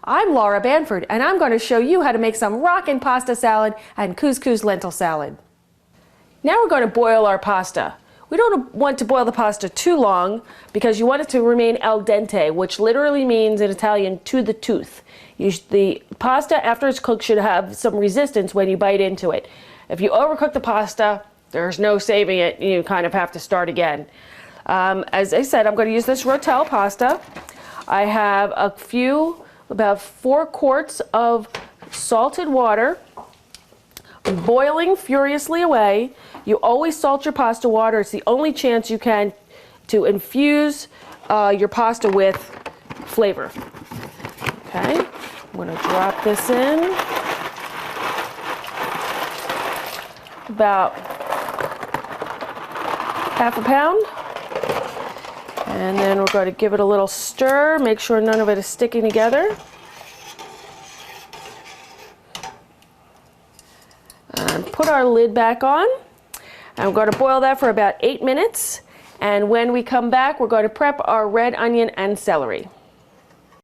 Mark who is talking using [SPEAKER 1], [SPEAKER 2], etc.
[SPEAKER 1] I'm Laura Banford, and I'm going to show you how to make some rockin' pasta salad and couscous lentil salad. Now we're going to boil our pasta. We don't want to boil the pasta too long because you want it to remain al dente, which literally means in Italian to the tooth. The pasta, after it's cooked, should have some resistance when you bite into it. If you overcook the pasta, there's no saving it. You kind of have to start again. As I said, I'm going to use this Rotel pasta. I have about 4 quarts of salted water, boiling furiously away. You always salt your pasta water. It's the only chance you can to infuse your pasta with flavor. Okay, I'm going to drop this in. About half a pound. And then we're going to give it a little stir, make sure none of it is sticking together. And put our lid back on. And we're going to boil that for about 8 minutes. And when we come back, we're going to prep our red onion and celery.